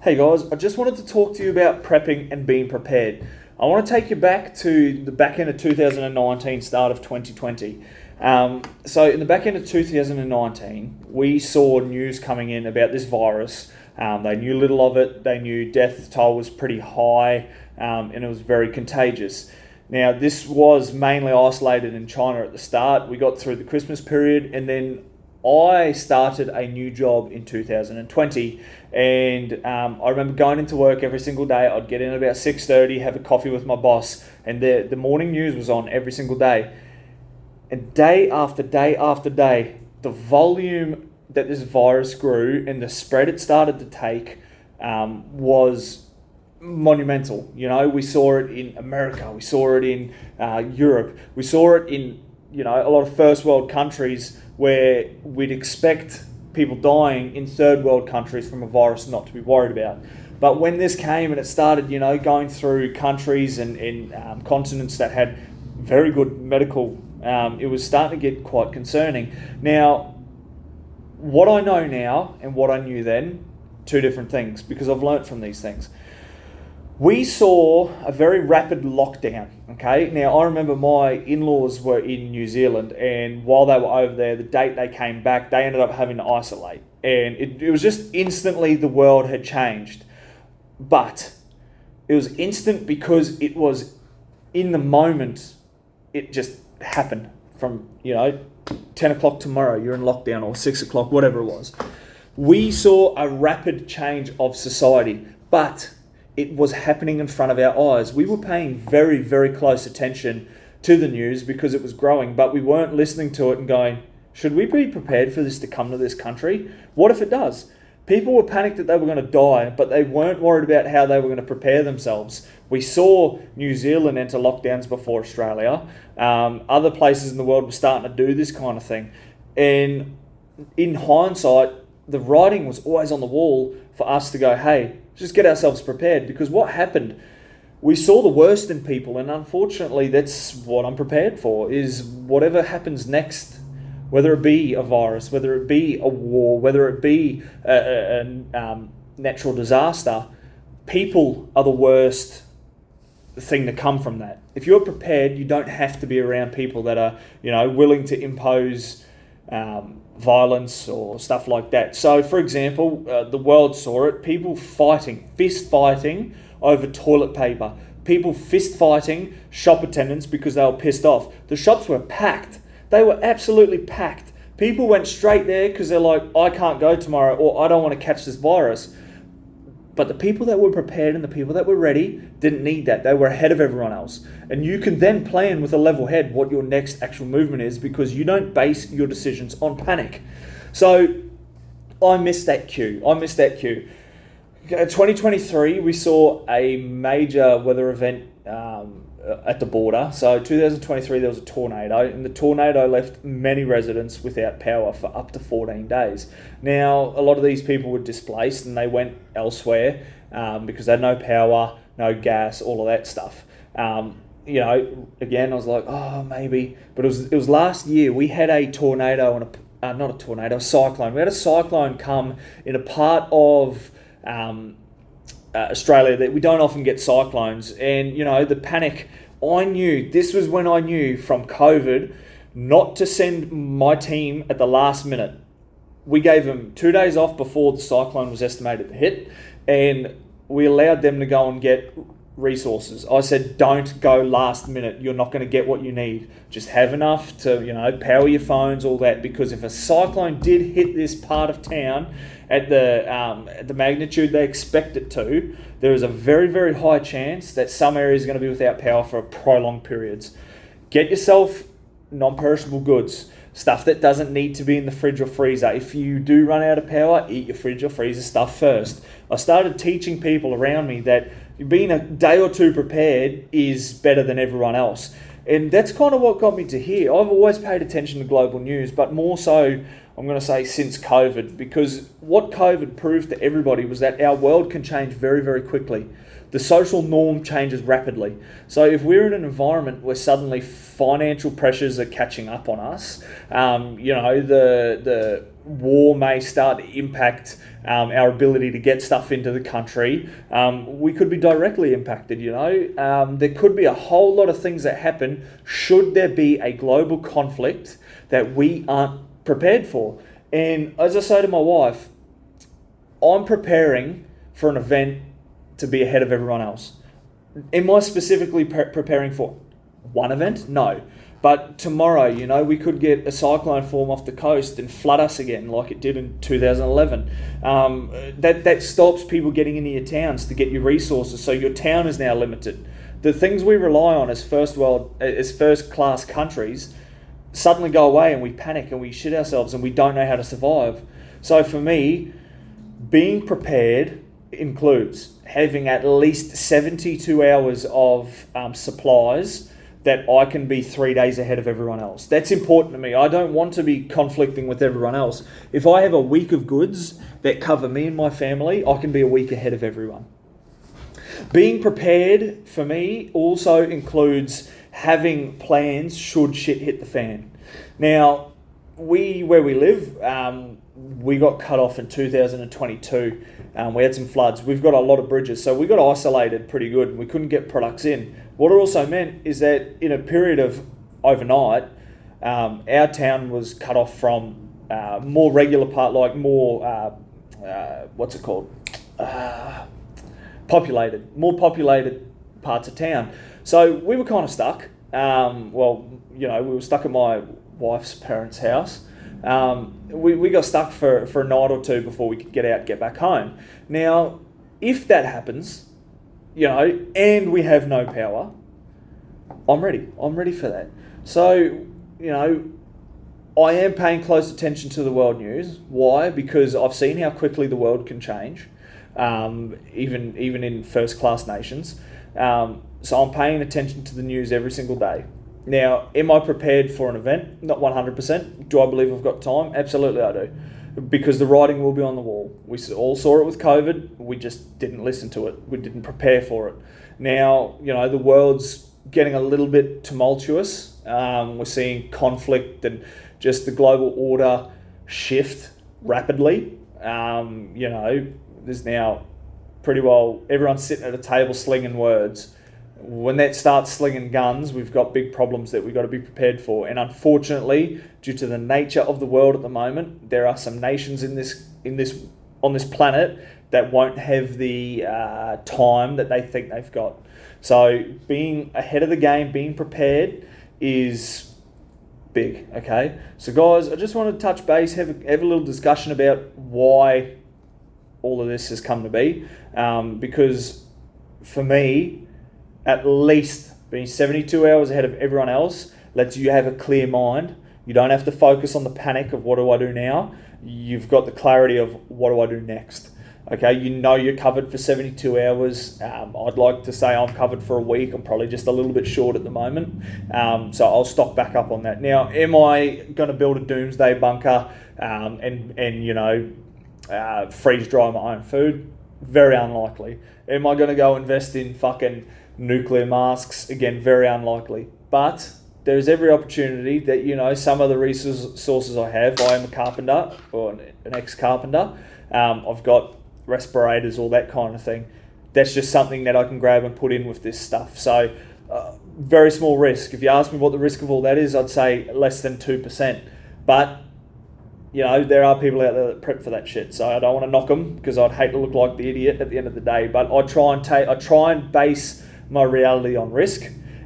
Hey guys, I just wanted to talk to you about prepping and being prepared. I want to take you back to the back end of 2019, start of 2020. So in the back end of 2019, we saw news coming in about this virus. They knew little of it. They knew death toll was pretty high, and it was very contagious. Now, this was mainly isolated in China at the start. We got through the Christmas period, and then I started a new job in 2020, and I remember going into work every single day. I'd get in about 6:30, have a coffee with my boss, and the morning news was on every single day. And day after day after day, the volume that this virus grew and the spread it started to take was monumental. You know, we saw it in America, we saw it in Europe, we saw it in a lot of first world countries where we'd expect people dying in third world countries from a virus not to be worried about. But when this came and it started, going through countries and continents that had very good medical, it was starting to get quite concerning. Now, what I know now and what I knew then, two different things, because I've learnt from these things. We saw a very rapid lockdown, okay? Now, I remember my in-laws were in New Zealand, and while they were over there, the date they came back, they ended up having to isolate. And it was just instantly the world had changed. But it was instant because it was in the moment, it just happened from, 10 o'clock tomorrow, you're in lockdown, or 6 o'clock, whatever it was. We saw a rapid change of society, but it was happening in front of our eyes. We were paying very, very close attention to the news because it was growing, but we weren't listening to it and going, should we be prepared for this to come to this country? What if it does? People were panicked that they were going to die, but they weren't worried about how they were going to prepare themselves. We saw New Zealand enter lockdowns before Australia. Other places in the world were starting to do this kind of thing. And in hindsight, the writing was always on the wall for us to go, hey, just get ourselves prepared, because what happened, we saw the worst in people, and unfortunately that's what I'm prepared for, is whatever happens next, whether it be a virus, whether it be a war, whether it be a natural disaster, people are the worst thing to come from that. If you're prepared, you don't have to be around people that are, willing to impose violence or stuff like that. So, for example, the world saw it, people fist fighting over toilet paper, people fist fighting shop attendants because they were pissed off. The shops were packed. They were absolutely packed. People went straight there because they're like, I can't go tomorrow, or I don't want to catch this virus. But the people that were prepared and the people that were ready didn't need that. They were ahead of everyone else. And you can then plan with a level head what your next actual movement is, because you don't base your decisions on panic. So I missed that cue. 2023, we saw a major weather event at the border. So 2023, there was a tornado, and the tornado left many residents without power for up to 14 days. Now, a lot of these people were displaced and they went elsewhere because they had no power, no gas, all of that stuff. Again, I was like, oh, maybe. But it was last year, we had a tornado and a cyclone. We had a cyclone come in a part of Australia that we don't often get cyclones, and the panic. This was when I knew from COVID not to send my team at the last minute. We gave them 2 days off before the cyclone was estimated to hit, and we allowed them to go and get resources. I said, don't go last minute. You're not going to get what you need. Just have enough to power your phones, all that, because if a cyclone did hit this part of town at the magnitude they expect it to, there is a very, very high chance that some areas are going to be without power for prolonged periods. Get yourself non-perishable goods, stuff that doesn't need to be in the fridge or freezer. If you do run out of power, eat your fridge or freezer stuff first. I started teaching people around me that being a day or two prepared is better than everyone else. And that's kind of what got me to here. I've always paid attention to global news, but more so, I'm going to say since COVID, because what COVID proved to everybody was that our world can change very, very quickly. The social norm changes rapidly. So if we're in an environment where suddenly financial pressures are catching up on us, the war may start to impact our ability to get stuff into the country. We could be directly impacted, There could be a whole lot of things that happen should there be a global conflict that we aren't prepared for. And as I say to my wife, I'm preparing for an event to be ahead of everyone else. Am I specifically preparing for one event? No. But tomorrow, we could get a cyclone form off the coast and flood us again like it did in 2011. That stops people getting into your towns to get your resources, so your town is now limited. The things we rely on as first-class countries suddenly go away, and we panic and we shit ourselves and we don't know how to survive. So for me, being prepared includes having at least 72 hours of supplies that I can be 3 days ahead of everyone else. That's important to me. I don't want to be conflicting with everyone else. If I have a week of goods that cover me and my family, I can be a week ahead of everyone. Being prepared for me also includes having plans should shit hit the fan. Now, where we live, we got cut off in 2022. We had some floods. We've got a lot of bridges, so we got isolated pretty good and we couldn't get products in. What it also meant is that in a period of overnight, our town was cut off from more regular more populated parts of town. So we were kind of stuck. We were stuck at my wife's parents' house. We got stuck for a night or two before we could get back home. Now, if that happens, and we have no power, I'm ready. I'm ready for that. So, I am paying close attention to the world news. Why? Because I've seen how quickly the world can change, even in first-class nations. So I'm paying attention to the news every single day. Now, am I prepared for an event? Not 100%. Do I believe I've got time? Absolutely I do. Because the writing will be on the wall. We all saw it with COVID. We just didn't listen to it. We didn't prepare for it. Now, the world's getting a little bit tumultuous. We're seeing conflict and just the global order shift rapidly. There's now pretty well everyone's sitting at a table slinging words. When that starts slinging guns, we've got big problems that we've got to be prepared for. And unfortunately, due to the nature of the world at the moment, there are some nations on this planet that won't have the time that they think they've got. So being ahead of the game, being prepared is big, okay? So guys, I just wanted to touch base, have a little discussion about why all of this has come to be. Because for me, at least being 72 hours ahead of everyone else lets you have a clear mind. You don't have to focus on the panic of what do I do now. You've got the clarity of what do I do next. Okay, you're covered for 72 hours. I'd like to say I'm covered for a week. I'm probably just a little bit short at the moment. So I'll stock back up on that. Now, am I going to build a doomsday bunker and freeze dry my own food? Very unlikely. Am I going to go invest in fucking nuclear masks? Again, very unlikely. But there's every opportunity that, some of the resources I have, I am a carpenter or an ex-carpenter. I've got respirators, all that kind of thing. That's just something that I can grab and put in with this stuff. So very small risk. If you ask me what the risk of all that is, I'd say less than 2%. But there are people out there that prep for that shit. So I don't want to knock them because I'd hate to look like the idiot at the end of the day. But I try and base my reality on risk.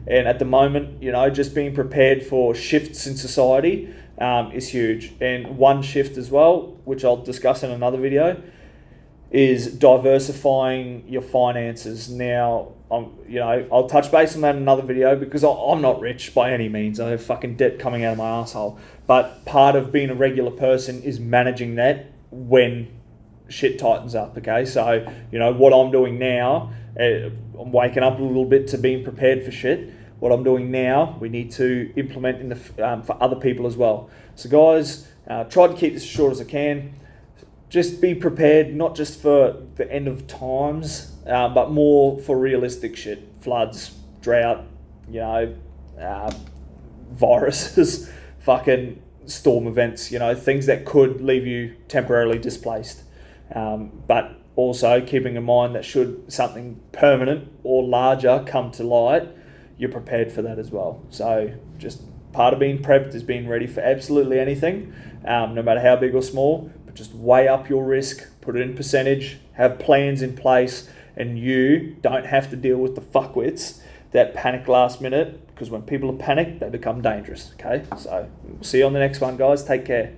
And at the moment, just being prepared for shifts in society is huge. And one shift as well, which I'll discuss in another video, is diversifying your finances. Now, I'll touch base on that in another video because I'm not rich by any means. I have fucking debt coming out of my asshole. But part of being a regular person is managing that when shit tightens up, okay? So, what I'm doing now, I'm waking up a little bit to being prepared for shit. What I'm doing now, we need to implement for other people as well. So guys, Tried to keep this as short as I can. Just be prepared, not just for the end of times, but more for realistic shit. Floods, drought, viruses, fucking storm events, things that could leave you temporarily displaced. But also keeping in mind that should something permanent or larger come to light, you're prepared for that as well. So just part of being prepped is being ready for absolutely anything, no matter how big or small. But just weigh up your risk, put it in percentage, have plans in place, and you don't have to deal with the fuckwits that panic last minute, because when people are panicked, they become dangerous. Okay, so see you on the next one, guys. Take care.